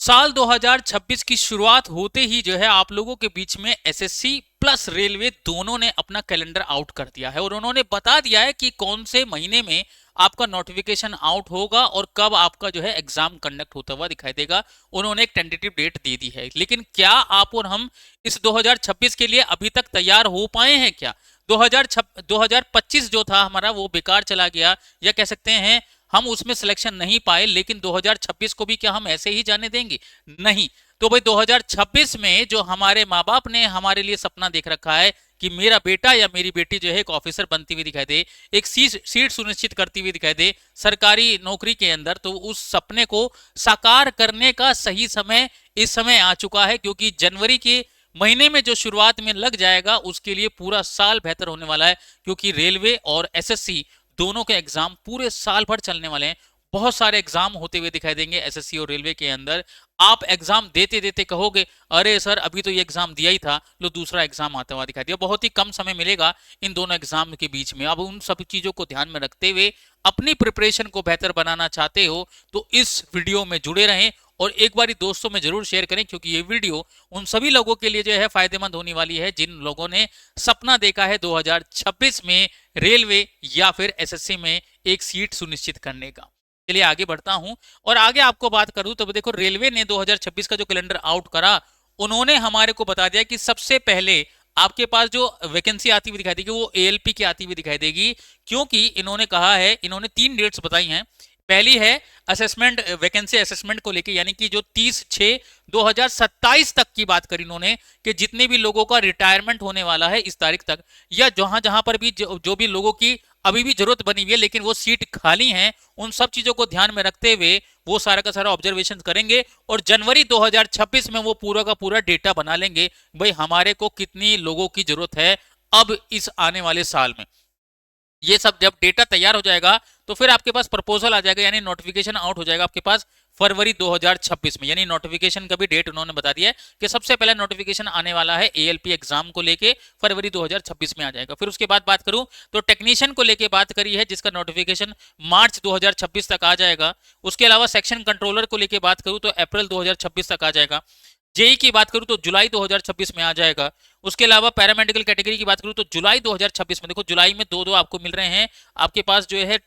साल 2026 की शुरुआत होते ही जो है आप लोगों के बीच में एसएससी प्लस रेलवे दोनों ने अपना कैलेंडर आउट कर दिया है और उन्होंने बता दिया है कि कौन से महीने में आपका नोटिफिकेशन आउट होगा और कब आपका जो है एग्जाम कंडक्ट होता हुआ दिखाई देगा। उन्होंने एक टेंटेटिव डेट दे दी है, लेकिन क्या आप और हम इस 2026 के लिए अभी तक तैयार हो पाए हैं क्या? 2025 जो था हमारा वो बेकार चला गया, या कह सकते हैं हम उसमें सिलेक्शन नहीं पाए, लेकिन 2026 को भी क्या हम ऐसे ही जाने देंगे? नहीं। तो भाई 2026 में जो हमारे माँ बाप ने हमारे लिए सपना देख रखा है कि मेरा बेटा या मेरी बेटी जो है एक ऑफिसर बनती हुई दिखाई दे, एक सीट सुनिश्चित करती हुई दिखाई दे सरकारी नौकरी के अंदर, तो उस सपने को साकार करने का सही समय इस समय आ चुका है, क्योंकि जनवरी के महीने में जो शुरुआत में लग जाएगा उसके लिए पूरा साल बेहतर होने वाला है, क्योंकि रेलवे और एसएससी दोनों के एग्जाम पूरे साल भर चलने वाले हैं। बहुत सारे एग्जाम होते हुए दिखाई देंगे एसएससी और रेलवे के अंदर। आप एग्जाम देते देते कहोगे अरे सर अभी तो ये एग्जाम दिया ही था, लो दूसरा एग्जाम आता हुआ दिखाई दिया। बहुत ही कम समय मिलेगा इन दोनों एग्जाम के बीच में। अब उन सब चीजों को ध्यान में रखते हुए अपनी प्रिपरेशन को बेहतर बनाना चाहते हो तो इस वीडियो में जुड़े रहें और एक बारी दोस्तों में जरूर शेयर करें, क्योंकि ये वीडियो उन सभी लोगों के लिए जो है फायदेमंद होने वाली है जिन लोगों ने सपना देखा है 2026 में रेलवे या फिर एसएससी में एक सीट सुनिश्चित करने का। चलिए आगे बढ़ता हूं और आगे आपको बात करूं तो देखो रेलवे ने 2026 का जो कैलेंडर आउट करा, उन्होंने हमारे को बता दिया कि सबसे पहले आपके पास जो वैकेंसी आती हुई दिखाई देगी वो एएलपी की आती हुई दिखाई देगी, क्योंकि इन्होंने कहा है, इन्होंने 3 डेट्स बताई हैं। पहली है असेसमेंट, वैकेंसी असेसमेंट को लेके, यानी कि जो 30/6/2027 तक की बात करी इन्होंने कि जितने भी लोगों का रिटायरमेंट होने वाला है इस तारीख तक, या जहां जहां पर भी जो भी लोगों की अभी भी जरूरत बनी हुई है लेकिन वो सीट खाली हैं, उन सब चीजों को ध्यान में रखते हुए वो सारा का सारा ऑब्जर्वेशन करेंगे और जनवरी 2026 में वो पूरा का पूरा डेटा बना लेंगे भाई हमारे को कितनी लोगों की जरूरत है अब इस आने वाले साल में। ये सब जब डेटा तैयार हो जाएगा तो फिर आपके पास प्रपोजल आ जाएगा, यानी नोटिफिकेशन आउट हो जाएगा आपके पास फरवरी 2026 में। यानी नोटिफिकेशन का भी डेट उन्होंने बता दिया है कि सबसे पहले नोटिफिकेशन आने वाला है एएलपी एग्जाम को लेके फरवरी 2026 में आ जाएगा। फिर उसके बाद बात करूं तो टेक्नीशियन को लेके बात करी है जिसका नोटिफिकेशन मार्च 2026 तक आ जाएगा। उसके अलावा सेक्शन कंट्रोलर को लेके बात करूं तो अप्रैल 2026 तक आ जाएगा। जेई की बात करूं तो जुलाई 2026 में आ जाएगा। उसके अलावा पैरामेडिकल कैटेगरी की बात करूं तो जुलाई 2026 में, देखो जुलाई में दो आपको मिल रहे हैं, आपके पास जो है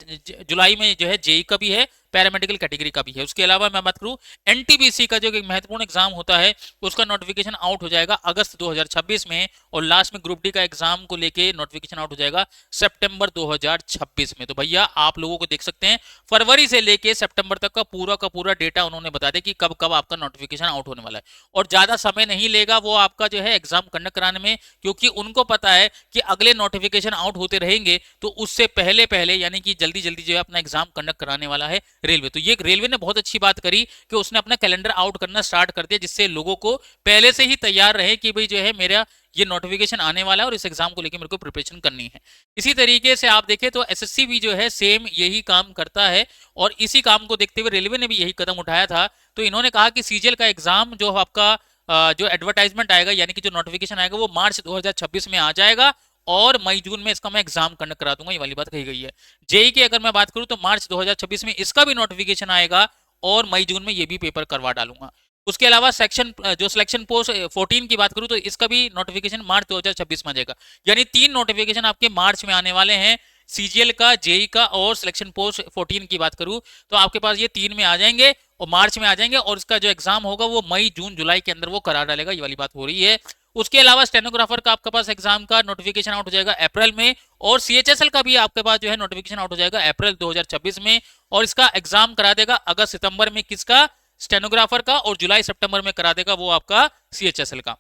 जुलाई में जो है जेई का भी है, पैरामेडिकल कैटेगरी का भी है। उसके अलावा मैं बात करूं एनटीबीसी का जो एक महत्वपूर्ण एग्जाम होता है उसका नोटिफिकेशन आउट हो जाएगा अगस्त 2026 में, और लास्ट में ग्रुप डी का एग्जाम को लेके नोटिफिकेशन आउट हो जाएगा सितंबर 2026 में। तो भैया आप लोगों को देख सकते हैं फरवरी से लेके सितंबर तक का पूरा डेटा उन्होंने बता दिया कि कब कब आपका नोटिफिकेशन आउट होने वाला है, और ज्यादा समय नहीं लेगा वो आपका जो है एग्जाम कंडक्ट कराने में, क्योंकि उनको पता है कि अगले नोटिफिकेशन आउट होते रहेंगे तो उससे पहले पहले यानी कि जल्दी जल्दी जो है अपना एग्जाम कंडक्ट कराने वाला है रेलवे। तो ये रेलवे ने बहुत अच्छी बात करी कि उसने अपना कैलेंडर आउट करना स्टार्ट कर दिया, जिससे लोगों को पहले से ही तैयार रहे कि भाई जो है मेरा ये नोटिफिकेशन आने वाला है और इस एग्जाम को लेकर मेरे को प्रिपरेशन करनी है। इसी तरीके से आप देखें तो एसएससी भी जो है सेम यही काम करता है, और इसी काम को देखते हुए रेलवे ने भी यही कदम उठाया था। तो इन्होंने कहा कि सीजीएल का एग्जाम जो आपका जो एडवर्टाइजमेंट आएगा यानी कि जो नोटिफिकेशन आएगा वो मार्च 2026 में आ जाएगा और मई जून में इसका मैं एग्जाम कंडक्ट करा दूंगा, ये वाली बात कही गई है। जेई की अगर मैं बात करूं तो मार्च 2026 में इसका भी नोटिफिकेशन आएगा और मई जून में ये भी पेपर करवा डालूंगा। उसके अलावा सेक्शन जो सिलेक्शन पोस्ट 14 की बात करूं तो इसका भी नोटिफिकेशन मार्च 2026 में आ जाएगा। यानी 3 नोटिफिकेशन आपके मार्च में आने वाले हैं, सीजीएल का, जेई का और सिलेक्शन पोस्ट 14 की बात करूं तो आपके पास ये 3 में आ जाएंगे और मार्च में आ जाएंगे, और इसका जो एग्जाम होगा वो मई जून जुलाई के अंदर वो करा डालेगा, ये वाली बात हो रही है। उसके अलावा स्टेनोग्राफर का आपके पास एग्जाम का नोटिफिकेशन आउट हो जाएगा अप्रैल में, और सीएचएसएल का भी आपके पास जो है नोटिफिकेशन आउट हो जाएगा अप्रैल 2026 में, और इसका एग्जाम करा देगा अगस्त सितंबर में किसका, स्टेनोग्राफर का, और जुलाई सितंबर में करा देगा वो आपका सीएचएसएल का।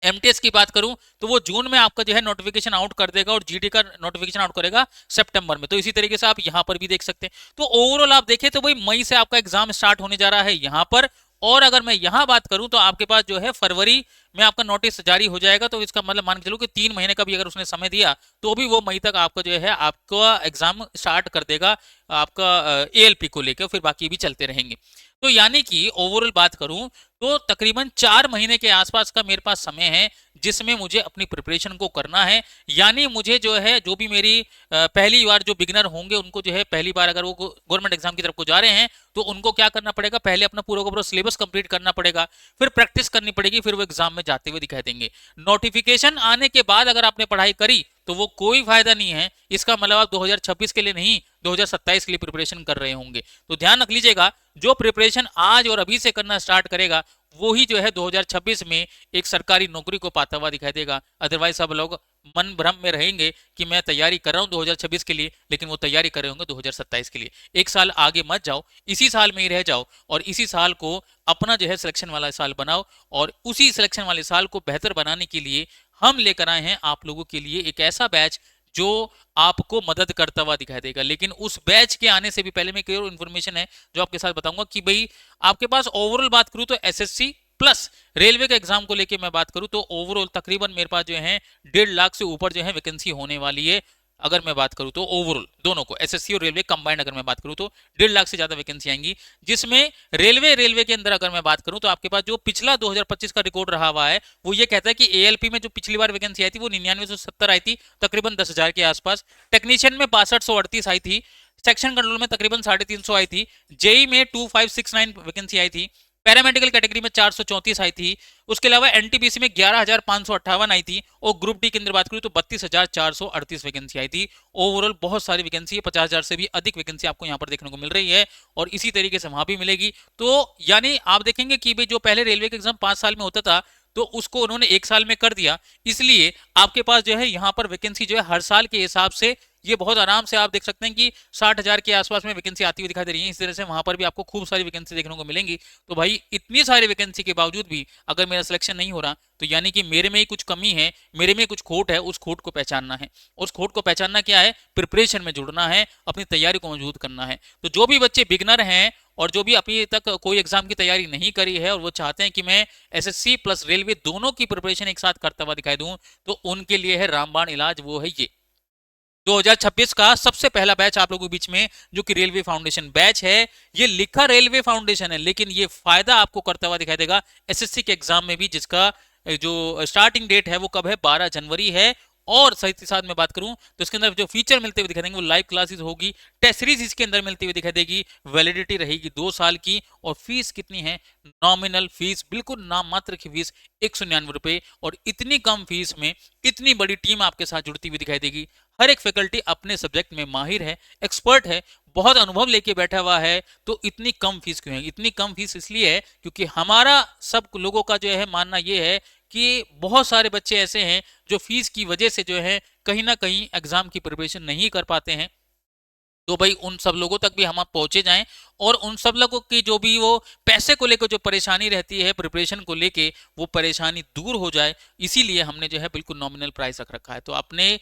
एमटीएस की बात करूं तो वो जून में आपका जो है नोटिफिकेशन आउट कर देगा और जीडी का नोटिफिकेशन आउट करेगा सितंबर में। तो इसी तरीके से आप यहां पर भी देख सकते हैं। तो ओवरऑल आप देखें तो भाई मई से आपका एग्जाम स्टार्ट होने जा रहा है यहां पर, और अगर मैं यहां बात करूं तो आपके पास जो है फरवरी में आपका नोटिस जारी हो जाएगा। तो इसका मतलब मान के चलो कि 3 महीने का भी अगर उसने समय दिया तो भी वो मई तक आपका जो है आपका एग्जाम स्टार्ट कर देगा आपका एएलपी को लेकर, फिर बाकी भी चलते रहेंगे। तो यानी कि ओवरऑल बात करूं तो तकरीबन 4 महीने के आसपास का मेरे पास समय है जिसमें मुझे अपनी प्रिपरेशन को करना है। यानी मुझे जो है जो भी मेरी पहली बार जो बिगिनर होंगे उनको जो है पहली बार अगर वो गवर्नमेंट एग्जाम की तरफ को जा रहे हैं तो उनको क्या करना पड़ेगा, पहले अपना पूरा का पूरा सिलेबस कंप्लीट करना पड़ेगा, फिर प्रैक्टिस करनी पड़ेगी, फिर वो एग्जाम में जाते हुए दिखाई देंगे। नोटिफिकेशन आने के बाद अगर आपने पढ़ाई करी तो वो कोई फायदा नहीं है। इसका मतलब आप 2026 के लिए नहीं, 2027 के लिए प्रिपरेशन कर रहे होंगे। तो ध्यान रख लीजिएगा, जो प्रिपरेशन आज और अभी से करना स्टार्ट करेगा वो ही जो है 2026 में एक सरकारी नौकरी को पाता हुआ दिखाई देगा। अदरवाइज सब लोग मन भ्रम में रहेंगे कि मैं तैयारी कर रहा हूं 2026 के लिए, लेकिन वो तैयारी कर रहे होंगे 2027 के लिए। एक साल आगे मत जाओ, इसी साल में ही रह जाओ और इसी साल को अपना जो है सिलेक्शन वाला साल बनाओ, और उसी सिलेक्शन वाले साल को बेहतर बनाने के लिए हम लेकर आए हैं आप लोगों के लिए एक ऐसा बैच जो आपको मदद करता हुआ दिखाई देगा। लेकिन उस बैच के आने से भी पहले मैं एक और इन्फॉर्मेशन है जो आपके साथ बताऊंगा कि भाई आपके पास ओवरऑल बात करूं तो एसएससी प्लस रेलवे के एग्जाम को लेके मैं बात करूं तो ओवरऑल तकरीबन मेरे पास जो है 1.5 लाख से ऊपर जो है वैकेंसी होने वाली है। अगर मैं बात करूं तो ओवरऑल दोनों को एसएससी और रेलवे कंबाइंड अगर मैं बात करूं तो 1.5 लाख से ज्यादा वैकेंसी आएंगी, जिसमें रेलवे के अंदर अगर मैं बात करूं तो आपके पास जो पिछला 2025 का रिकॉर्ड रहा हुआ है वो ये कहता है कि एएलपी में जो पिछली बार वैकेंसी आई थी वो 9970 आई थी, तकरीबन 10,000 के आसपास। टेक्नीशियन में 6238 आई थी, सेक्शन कंट्रोल में तकरीबन 350 आई थी, जेई में 2569 वैकेंसी आई थी, पैरामेडिकल कैटेगरी में 434 आई थी, उसके अलावा एनटीपीसी में 11,558 आई थी, और ग्रुप डी के अंदर बात करूं तो 32,438 वैकेंसी आई थी। ओवरऑल बहुत सारी वैकेंसी है, 50,000 से भी अधिक वैकेंसी आपको यहां पर देखने को मिल रही है और इसी तरीके से वहां भी मिलेगी। तो यानी आप देखेंगे कि भाई जो पहले रेलवे का एग्जाम 5 साल में होता था तो उसको उन्होंने 1 साल में कर दिया, इसलिए आपके पास जो है यहाँ पर वैकेंसी जो है हर साल के हिसाब से ये बहुत आराम से आप देख सकते हैं कि 60,000 के आसपास में वैकेंसी आती हुई दिखाई दे रही है। इस तरह से वहां पर भी आपको खूब सारी वैकेंसी देखने को मिलेंगी। तो भाई इतनी सारी वैकेंसी के बावजूद भी अगर मेरा सिलेक्शन नहीं हो रहा तो यानी कि मेरे में ही कुछ कमी है, मेरे में कुछ खोट है, उस खोट को पहचानना है। उस खोट को पहचानना क्या है, प्रिपरेशन में जुड़ना है, अपनी तैयारी को मजबूत करना है। तो जो भी बच्चे बिगनर हैं और जो भी अभी तक कोई एग्जाम की तैयारी नहीं करी है और वो चाहते हैं कि मैं एसएससी प्लस रेलवे दोनों की प्रिपरेशन एक साथ करता हुआ दिखाई दूं, तो उनके लिए है रामबाण इलाज, वो है ये 2026 का सबसे पहला बैच आप लोगों के बीच में, जो कि रेलवे फाउंडेशन बैच है। ये लिखा रेलवे फाउंडेशन है लेकिन ये फायदा आपको करता हुआ दिखाई देगा एसएससी के एग्जाम में भी, जिसका जो स्टार्टिंग डेट है वो कब है, 12 जनवरी है। और साथ ही साथ में बात करूं तो इसके अंदर जो फीचर मिलते हुए दिखाई देंगे वो लाइव क्लासेस होगी, टेस्ट सीरीज इसके अंदर मिलती हुई दिखाई देगी, वैलिडिटी रहेगी 2 साल की, और फीस कितनी है, नॉमिनल फीस, बिल्कुल नाम मात्र की फीस 199 रुपए। और इतनी कम फीस में इतनी बड़ी टीम आपके साथ जुड़ती हुई दिखाई देगी। हर एक फैकल्टी अपने सब्जेक्ट में माहिर है, एक्सपर्ट है, बहुत अनुभव लेके बैठा हुआ है। तो इतनी कम फीस क्यों है, इतनी कम फीस इसलिए है क्योंकि हमारा सब लोगों का जो है मानना ये है कि बहुत सारे बच्चे ऐसे हैं जो फीस की वजह से जो है कहीं ना कहीं एग्जाम की प्रिपरेशन नहीं कर पाते हैं। तो भाई उन सब लोगों तक भी हम आप पहुंचे जाएं और उन सब लोगों की जो भी वो पैसे को लेकर जो परेशानी रहती है प्रिपरेशन को लेके, वो परेशानी दूर हो जाए, इसीलिए हमने जो है बिल्कुल नॉमिनल प्राइस रख रखा है। तो अपने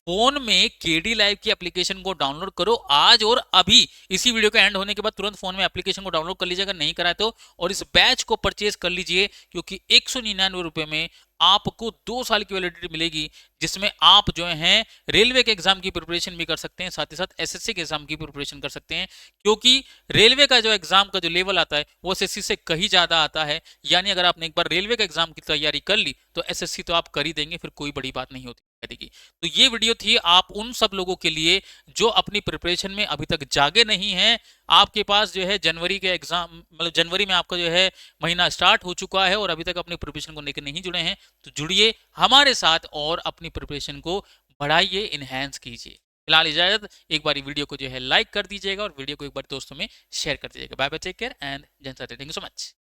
फोन में केडी लाइव की एप्लीकेशन को डाउनलोड करो आज और अभी, इसी वीडियो के एंड होने के बाद तुरंत फोन में एप्लीकेशन को डाउनलोड कर लीजिएगा, नहीं करा तो, और इस बैच को परचेज कर लीजिए क्योंकि 199 रुपए में आपको 2 साल की वैलिडिटी मिलेगी, जिसमें आप जो हैं रेलवे के एग्जाम की प्रिपरेशन भी कर सकते हैं, साथ ही साथ एसएससी के एग्जाम की प्रिपरेशन कर सकते हैं। क्योंकि रेलवे का जो एग्जाम का जो लेवल आता है वो एसएससी से कहीं ज्यादा आता है। यानी अगर आपने एक बार रेलवे का एग्जाम की तैयारी कर ली तो एसएससी तो आप कर ही देंगे, फिर कोई बड़ी बात नहीं होती देगी। तो ये वीडियो थी आप उन सब लोगों के लिए जो अपनी प्रिपरेशन में अभी तक जागे नहीं हैं। आपके पास जो है जनवरी के एग्जाम, मतलब जनवरी में आपका जो है महीना स्टार्ट हो चुका है और अभी तक अपनी प्रिपरेशन को लेकर नहीं जुड़े हैं, तो जुड़िए हमारे साथ और अपनी प्रिपरेशन को बढ़ाइए, इनहेंस कीजिए। फिलहाल इजाजत, एक बार वीडियो को जो है लाइक कर दीजिएगा और वीडियो को एक बार दोस्तों में शेयर कर दीजिएगा। Bye bye, take care and जय हिंद, थैंक यू सो मच।